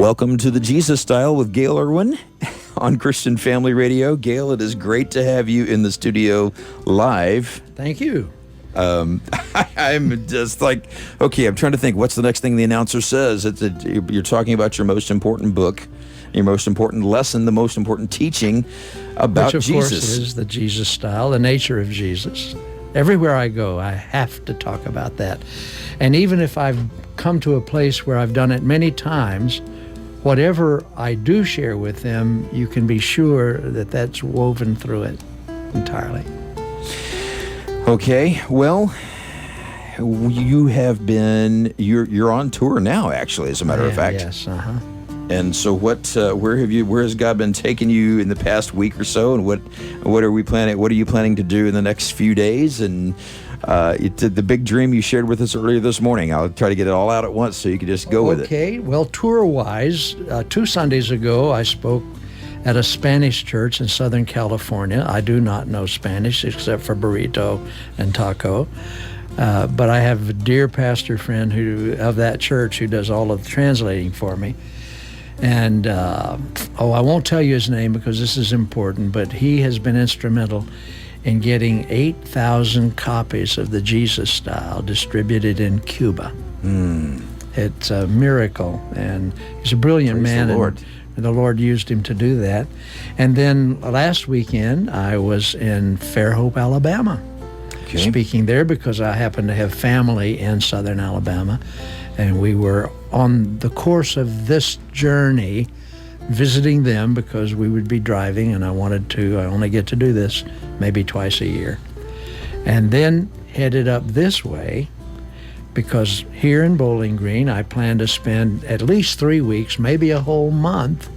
Welcome to the Jesus Style with Gayle Erwin on Christian Family Radio. Gayle, it is great to have you in the studio live. Thank you. I'm just like, okay, I'm trying to think, what's the next thing the announcer says? You're talking about your most important book, your most important lesson, the most important teaching about Jesus. Which, of course, is the Jesus Style, the nature of Jesus. Everywhere I go, I have to talk about that. And even if I've come to a place where I've done it many times, whatever I do share with them, you can be sure that that's woven through it entirely. Okay, well, you have been, you're on tour now, actually, as a matter of fact. Yes, And so where has God been taking you in the past week or so, and what are you planning to do in the next few days? And the big dream you shared with us earlier this morning, I'll try to get it all out at once so you can just go with it. Okay, well, tour-wise, 2 Sundays ago, I spoke at a Spanish church in Southern California. I do not know Spanish except for burrito and taco. But I have a dear pastor friend of that church who does all of the translating for me. And, I won't tell you his name because this is important, but he has been instrumental in getting 8,000 copies of the Jesus Style distributed in Cuba. It's a miracle, and he's a brilliant man. The Lord. And the Lord used him to do that. And then last weekend, I was in Fairhope, Alabama, speaking there because I happen to have family in southern Alabama. And we were on the course of this journey visiting them because we would be driving, and I only get to do this maybe twice a year. And then headed up this way because here in Bowling Green, I plan to spend at least 3 weeks, maybe a whole month,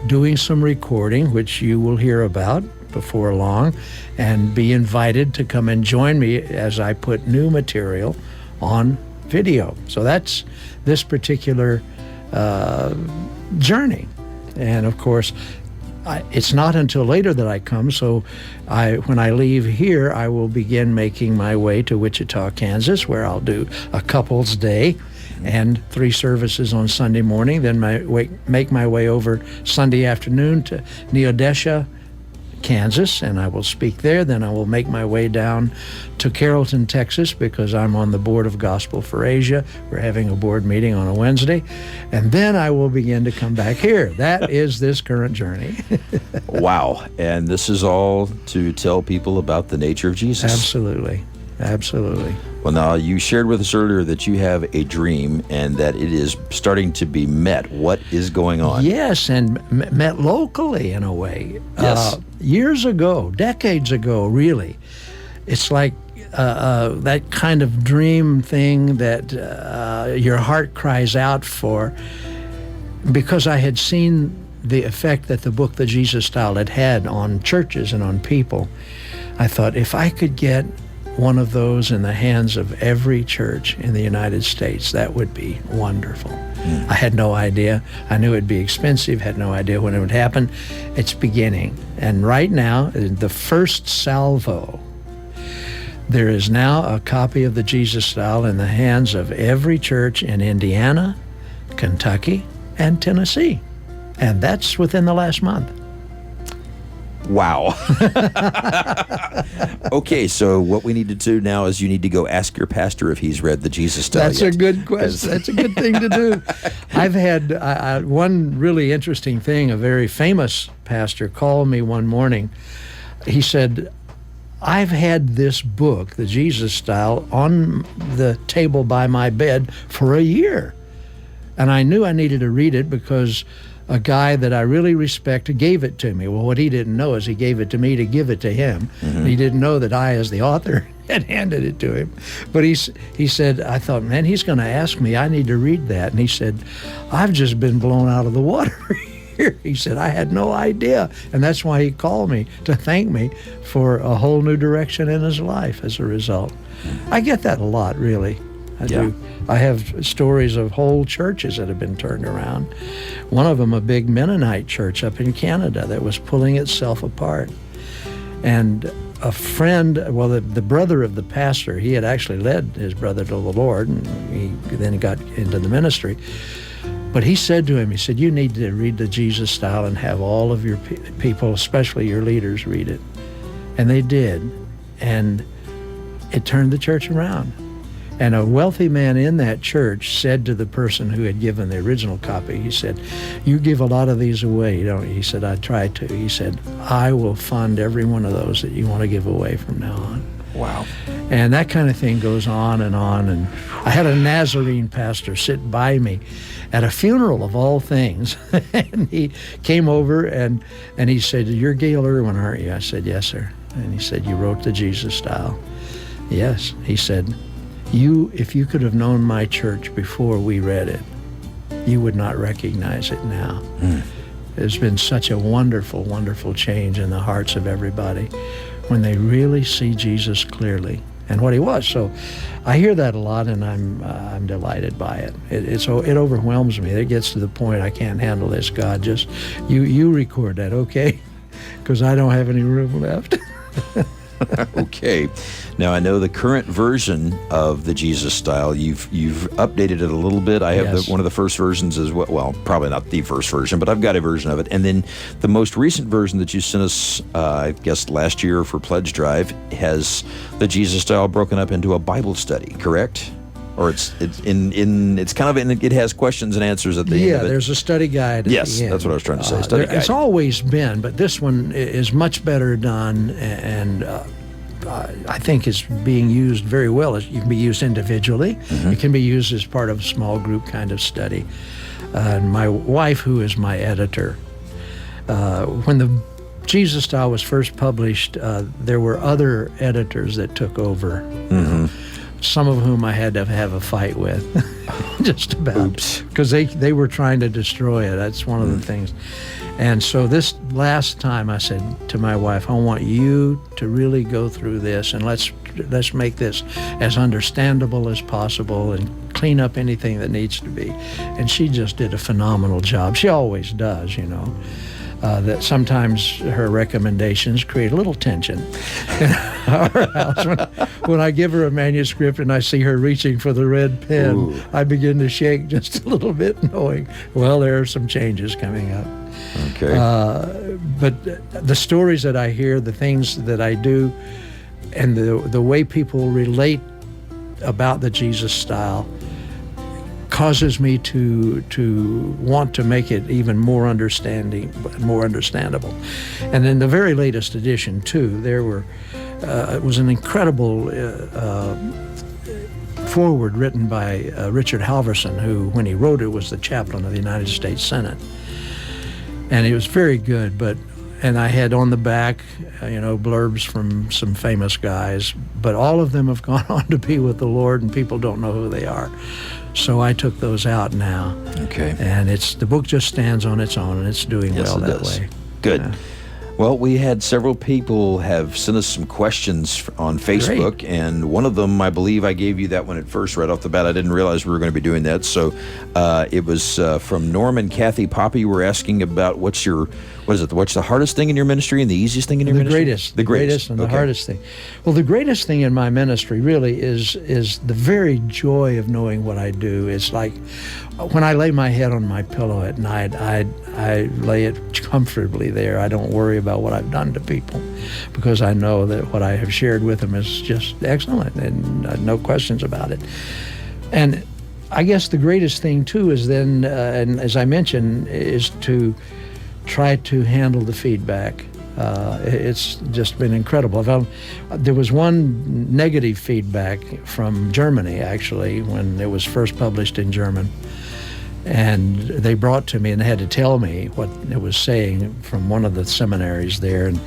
doing some recording, which you will hear about before long, and be invited to come and join me as I put new material on video. So that's this particular journey. And of course, it's not until later that I come, so when I leave here, I will begin making my way to Wichita, Kansas, where I'll do a couple's day and 3 services on Sunday morning, then make my way over Sunday afternoon to Neodesha, Kansas, and I will speak there. Then I will make my way down to Carrollton, Texas, because I'm on the board of Gospel for Asia. We're having a board meeting on a Wednesday, and then I will begin to come back here. That is this current journey. Wow. And this is all to tell people about the nature of Jesus. Absolutely. Well, now, you shared with us earlier that you have a dream and that it is starting to be met. What is going on? Yes, and met locally in a way. Yes. Years ago, decades ago, really. It's like that kind of dream thing that your heart cries out for, because I had seen the effect that the book, The Jesus Style, had on churches and on people. I thought, if I could get one of those in the hands of every church in the United States, that would be wonderful. I had no idea. I knew it'd be expensive, had no idea when it would happen. It's beginning. And right now, the first salvo, there is now a copy of the Jesus Style in the hands of every church in Indiana, Kentucky, and Tennessee. And that's within the last month. Wow. Okay, so what we need to do now is you need to go ask your pastor if he's read the Jesus Style That's yet. a good question. That's a good thing to do. I've had one really interesting thing. A very famous pastor called me one morning. He said, I've had this book, The Jesus Style, on the table by my bed for a year. And I knew I needed to read it because a guy that I really respect gave it to me. Well, what he didn't know is he gave it to me to give it to him. Mm-hmm. He didn't know that I, as the author, had handed it to him. But he said, I thought, man, he's going to ask me. I need to read that. And he said, I've just been blown out of the water here. He said, I had no idea. And that's why he called me to thank me for a whole new direction in his life as a result. I get that a lot, really. I do. I have stories of whole churches that have been turned around. One of them, a big Mennonite church up in Canada that was pulling itself apart. And a friend, well, the brother of the pastor, he had actually led his brother to the Lord, and he then got into the ministry. But he said to him, he said, you need to read the Jesus Style and have all of your people, especially your leaders, read it. And they did. And it turned the church around. And a wealthy man in that church said to the person who had given the original copy, he said, you give a lot of these away, don't you? He said, I try to. He said, I will fund every one of those that you want to give away from now on. Wow. And that kind of thing goes on. And I had a Nazarene pastor sit by me at a funeral of all things. And he came over and he said, you're Gayle Erwin, aren't you? I said, yes, sir. And he said, you wrote the Jesus Style? Yes. He said, if you could have known my church before we read it, you would not recognize it now. There's been such a wonderful, wonderful change in the hearts of everybody when they really see Jesus clearly and what he was. So I hear that a lot, and I'm delighted by it. It overwhelms me. It gets to the point I can't handle this. God, just you record that, okay? Because I don't have any room left. Okay. Now, I know the current version of the Jesus Style, you've updated it a little bit. I have Yes. one of the first versions as well. Well, probably not the first version, but I've got a version of it. And then the most recent version that you sent us, I guess last year for Pledge Drive, has the Jesus Style broken up into a Bible study, correct? Or it has questions and answers at the end of it. Yeah, there's a study guide at Yes, the end. that's what I was trying to say, study guide. It's always been, but this one is much better done, and I think it's being used very well. It can be used individually. It can be used as part of a small group kind of study. And my wife, who is my editor, when the Jesus Style was first published, there were other editors that took over. Some of whom I had to have a fight with, just about. Oops. Because they were trying to destroy it. That's one of the things. And so this last time I said to my wife, I want you to really go through this, and let's make this as understandable as possible and clean up anything that needs to be. And she just did a phenomenal job. She always does, you know. That sometimes her recommendations create a little tension in our house. When I give her a manuscript and I see her reaching for the red pen, Ooh. I begin to shake just a little bit, knowing, well, there are some changes coming up. Okay. But the stories that I hear, the things that I do, and the way people relate about the Jesus Style causes me to want to make it even more understandable. And in the very latest edition, too, there were it was an incredible foreword written by Richard Halverson, who, when he wrote it, was the chaplain of the United States Senate. And it was very good, and I had on the back, blurbs from some famous guys, but all of them have gone on to be with the Lord, and people don't know who they are. So I took those out now. Okay. And the book just stands on its own, and it's doing Yes, well it that does. way. Good. Yeah. Well, we had several people have sent us some questions on Facebook, and one of them, I believe I gave you that one at first right off the bat. I didn't realize we were going to be doing that. So it was from Norm and Kathy Poppy. We're asking about what's the hardest thing in your ministry and the easiest thing in your ministry? The greatest and the hardest thing. Well, the greatest thing in my ministry really is the very joy of knowing what I do. It's like when I lay my head on my pillow at night, I lay it comfortably there. I don't worry about what I've done to people, because I know that what I have shared with them is just excellent, and no questions about it. And I guess the greatest thing too is then, and as I mentioned, is to try to handle the feedback. It's just been incredible. There was one negative feedback from Germany, actually, when it was first published in German. And they brought to me and they had to tell me what it was saying from one of the seminaries there. And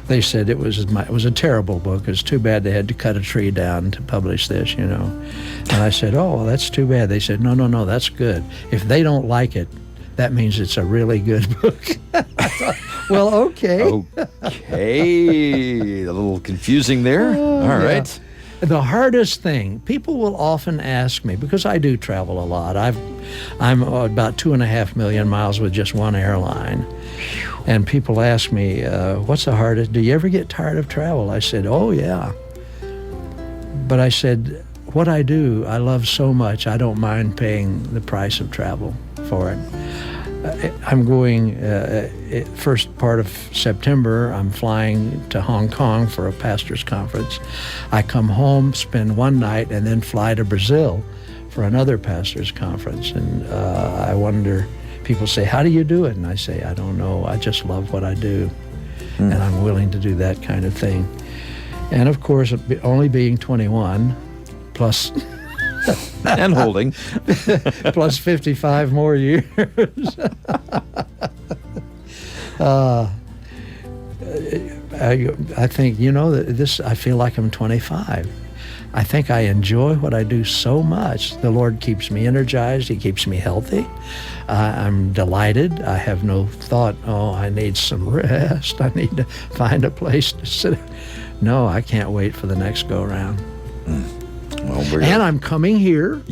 they said it was a terrible book. It's too bad they had to cut a tree down to publish this, And I said, oh, well, that's too bad. They said, no, that's good. If they don't like it, that means it's a really good book. I thought, well, okay. Okay. A little confusing there. All right. Yeah. The hardest thing, people will often ask me, because I do travel a lot. I'm about 2.5 million miles with just one airline. And people ask me, what's the hardest? Do you ever get tired of travel? I said, oh, yeah. But I said, what I do, I love so much, I don't mind paying the price of travel for it. I'm going, first part of September, I'm flying to Hong Kong for a pastor's conference. I come home, spend one night, and then fly to Brazil for another pastor's conference. And I wonder, people say, how do you do it? And I say, I don't know. I just love what I do. And I'm willing to do that kind of thing. And of course, only being 21, plus... and holding. plus 55 more years. I think, I feel like I'm 25. I think I enjoy what I do so much. The Lord keeps me energized. He keeps me healthy. I'm delighted. I have no thought, I need some rest. I need to find a place to sit. No, I can't wait for the next go-round. Well, and I'm coming here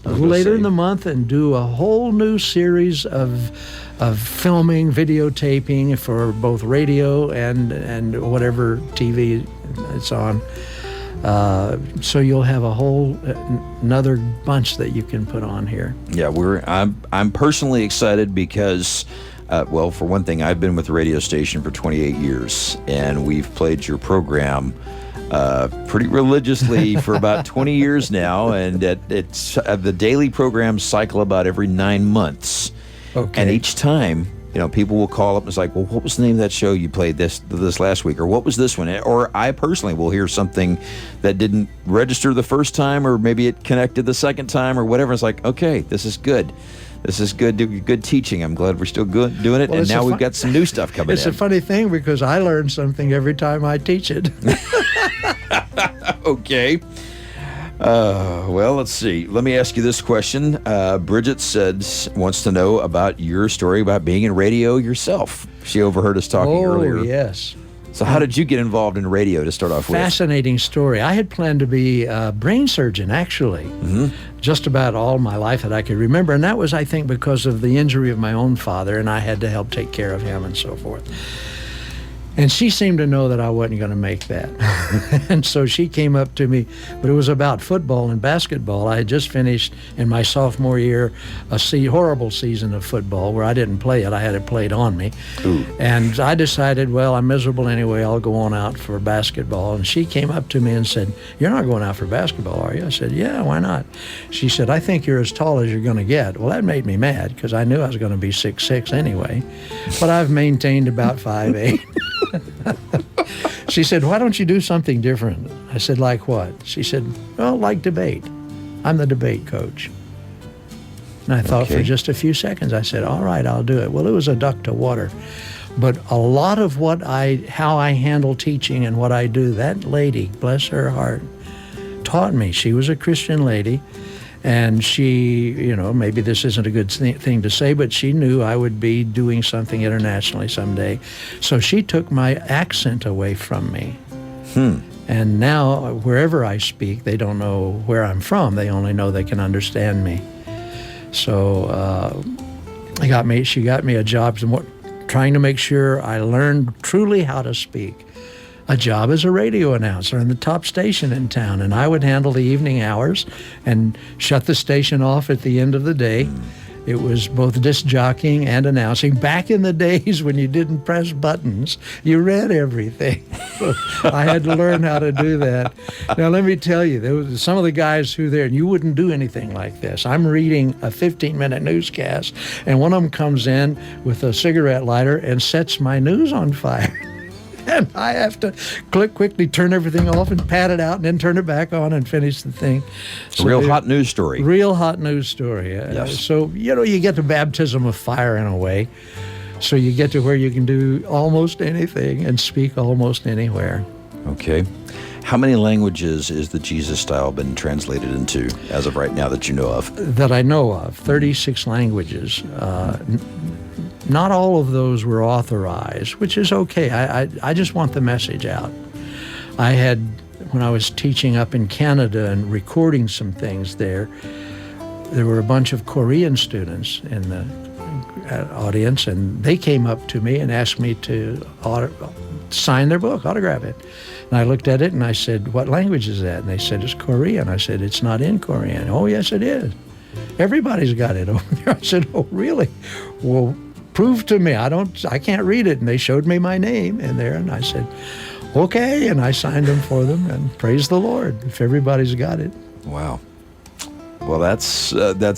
later in the month and do a whole new series of filming, videotaping for both radio and whatever TV it's on. So you'll have a whole another bunch that you can put on here. Yeah, I'm personally excited because, well, for one thing, I've been with the radio station for 28 years, and we've played your program pretty religiously for about 20 years now, and it's the daily programs cycle about every 9 months. Okay. And each time, people will call up and it's like, well, what was the name of that show you played this last week? Or what was this one? Or I personally will hear something that didn't register the first time, or maybe it connected the second time or whatever. It's like, okay, this is good. This is good teaching. I'm glad we're still doing it. Well, and now we've got some new stuff coming in. It's a funny thing because I learn something every time I teach it. Okay. Well, let's see. Let me ask you this question. Bridget wants to know about your story about being in radio yourself. She overheard us talking earlier. Oh, yes. So how did you get involved in radio to start off with? Fascinating story. I had planned to be a brain surgeon, actually, just about all my life that I could remember. And that was, I think, because of the injury of my own father, and I had to help take care of him and so forth. And she seemed to know that I wasn't going to make that. And so she came up to me, but it was about football and basketball. I had just finished in my sophomore year a horrible season of football where I didn't play it. I had it played on me. Ooh. And I decided, well, I'm miserable anyway. I'll go on out for basketball. And she came up to me and said, you're not going out for basketball, are you? I said, yeah, why not? She said, I think you're as tall as you're going to get. Well, that made me mad because I knew I was going to be 6'6" anyway. But I've maintained about 5'8". She said, why don't you do something different? I said, like what? She said, well, like debate. I'm the debate coach. And I thought for just a few seconds, I said, all right, I'll do it. Well, it was a duck to water. But a lot of how I handle teaching and what I do, that lady, bless her heart, taught me. She was a Christian lady. And she, maybe this isn't a good thing to say, but she knew I would be doing something internationally someday. So she took my accent away from me. And now, wherever I speak, they don't know where I'm from. They only know they can understand me. So she got me a job trying to make sure I learned truly how to speak. A job as a radio announcer in the top station in town, and I would handle the evening hours and shut the station off at the end of the day. It was both disc jockeying and announcing. Back in the days when you didn't press buttons, you read everything. So I had to learn how to do that. Now, let me tell you, there was some of the guys who there, and you wouldn't do anything like this. I'm reading a 15-minute newscast, and one of them comes in with a cigarette lighter and sets my news on fire. And I have to quickly turn everything off and pat it out and then turn it back on and finish the thing. So real hot news story. Real hot news story. Yes. So, you get the baptism of fire in a way. So you get to where you can do almost anything and speak almost anywhere. Okay. How many languages is the Jesus Style been translated into as of right now that you know of? That I know of, 36 languages. Not all of those were authorized, which is okay. I just want the message out. When I was teaching up in Canada and recording some things there were a bunch of Korean students in the audience, and they came up to me and asked me to sign their book, autograph it. And I looked at it and I said, what language is that? And they said, it's Korean. I said, it's not in Korean. Oh, yes, it is. everybody's got it over there. I said, oh, really? Well, prove to me. I can't read it. And they showed me my name in there, and I said, okay, and I signed them for them, and praise the Lord if everybody's got it. Wow. Well, that's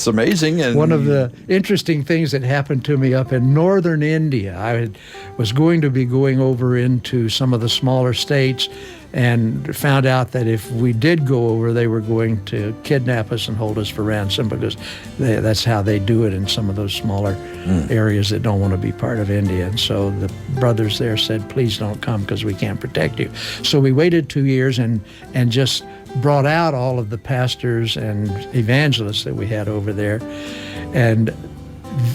amazing. And one of the interesting things that happened to me up in northern India, was going to be going over into some of the smaller states, and found out that if we did go over, they were going to kidnap us and hold us for ransom, because that's how they do it in some of those smaller areas that don't want to be part of India. And so the brothers there said, please don't come because we can't protect you. So we waited 2 years and just brought out all of the pastors and evangelists that we had over there. And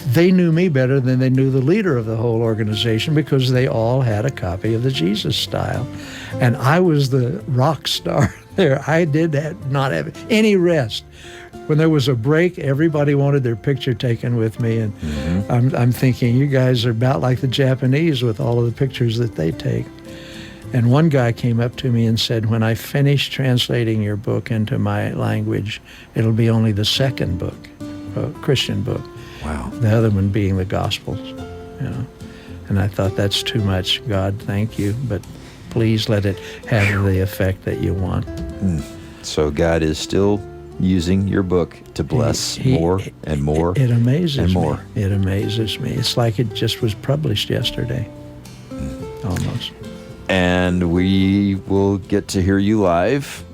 they knew me better than they knew the leader of the whole organization, because they all had a copy of the Jesus Style. And I was the rock star there. I did not have any rest. When there was a break, everybody wanted their picture taken with me. And I'm thinking, you guys are about like the Japanese with all of the pictures that they take. And one guy came up to me and said, when I finish translating your book into my language, it'll be only the second book, Christian book. Wow. The other one being the Gospels, And I thought, that's too much. God, thank you, but please let it have the effect that you want. So God is still using your book to bless more and more. It amazes and more. me. It amazes me. It's like it just was published yesterday, almost. And we will get to hear you live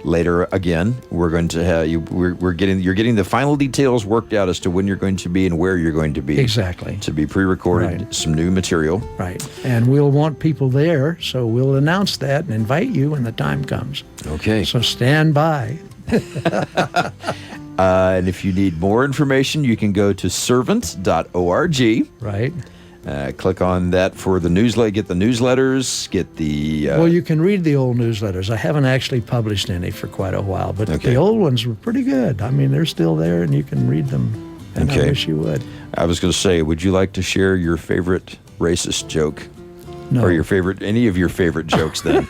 later again. We're going to have you. You're getting the final details worked out as to when you're going to be and where you're going to be. Exactly. To be pre-recorded, Right. Some new material. Right. And we'll want people there, so we'll announce that and invite you when the time comes. Okay. So stand by. And if you need more information, you can go to servant.org. Right. Click on that for the newsletter. Get the newsletters. Get the. Well, you can read the old newsletters. I haven't actually published any for quite a while, but Okay. the old ones were pretty good. I mean, they're still there, and you can read them. And Okay. I wish you would. I was going to say, would you like to share your favorite racist joke? No. Or any of your favorite jokes then?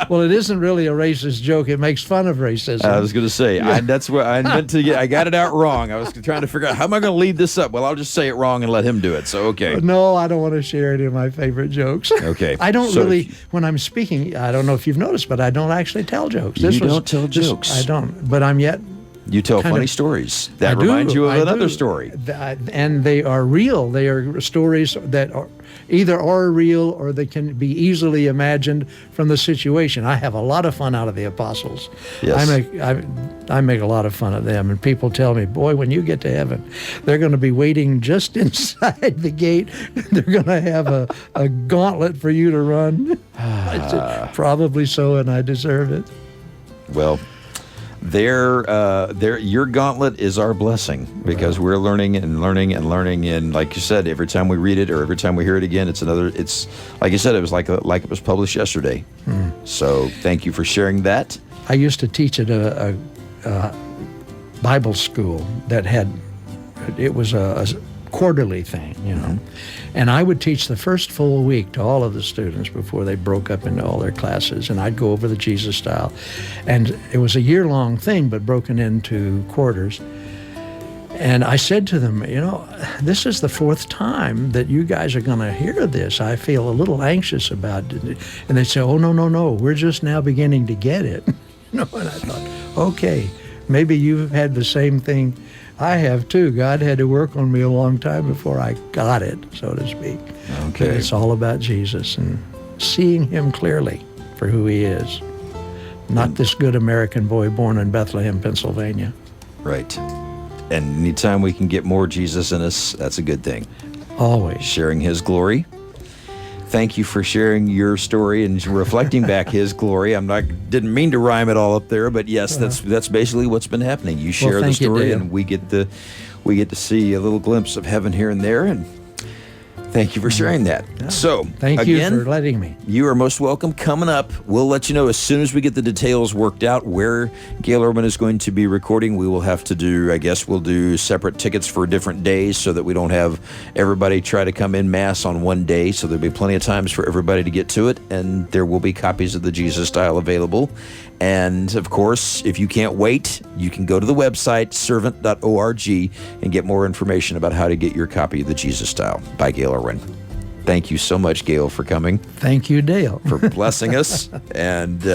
Well, it isn't really a racist joke. It makes fun of racism. I was going to say, that's what I meant to get. I got it out wrong. I was trying to figure out, how am I going to lead this up? Well, I'll just say it wrong and let him do it. So, okay. No, I don't want to share any of my favorite jokes. Okay. I don't So really, when I'm speaking, I don't know if you've noticed, but I don't actually tell jokes. You don't tell jokes. I don't, but I'm yet. You tell kind funny of- stories. That I do, reminds you of I another do. story. And they are real. They are stories that are either real or they can be easily imagined from the situation. I have a lot of fun out of the apostles. Yes. I make a lot of fun of them, and people tell me, boy, when you get to heaven, they're going to be waiting just inside the gate. They're going to have a gauntlet for you to run. I said, probably so, and I deserve it. Well, your gauntlet is our blessing, because we're learning and learning and learning. And like you said, every time we read it or every time we hear it again, it's like you said, it was like it was published yesterday. So thank you for sharing that. I used to teach at a Bible school that it was a quarterly thing, and I would teach the first full week to all of the students before they broke up into all their classes, and I'd go over the Jesus Style, and it was a year-long thing but broken into quarters. And I said to them, this is the fourth time that you guys are going to hear this. I feel a little anxious about it. And they say, oh, no, we're just now beginning to get it. And I thought, okay, maybe you've had the same thing I have too. God had to work on me a long time before I got it, so to speak. Okay. But it's all about Jesus and seeing him clearly for who he is. Not this good American boy born in Bethlehem, Pennsylvania. Right. And anytime we can get more Jesus in us, that's a good thing. Always. Sharing his glory. Thank you for sharing your story and reflecting back his glory. Didn't mean to rhyme it all up there, but yes, that's basically what's been happening. You share the thank you, story, Dan. and we get to see a little glimpse of heaven here and there. And Thank you for sharing that. So, Thank again, you for letting me. you are most welcome. Coming up, we'll let you know as soon as we get the details worked out where Gayle Erwin is going to be recording. We will have to do, I guess we'll do separate tickets for different days so that we don't have everybody try to come in mass on one day. So there'll be plenty of times for everybody to get to it, and there will be copies of the Jesus Style available. And of course, if you can't wait, you can go to the website, servant.org, and get more information about how to get your copy of the Jesus Style by Gayle Erwin. Thank you so much, Gayle, for coming. Thank you, Dale. For blessing us. And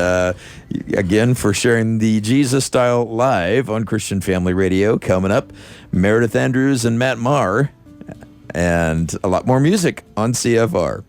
again, for sharing the Jesus Style live on Christian Family Radio. Coming up, Meredith Andrews and Matt Maher. And a lot more music on CFR.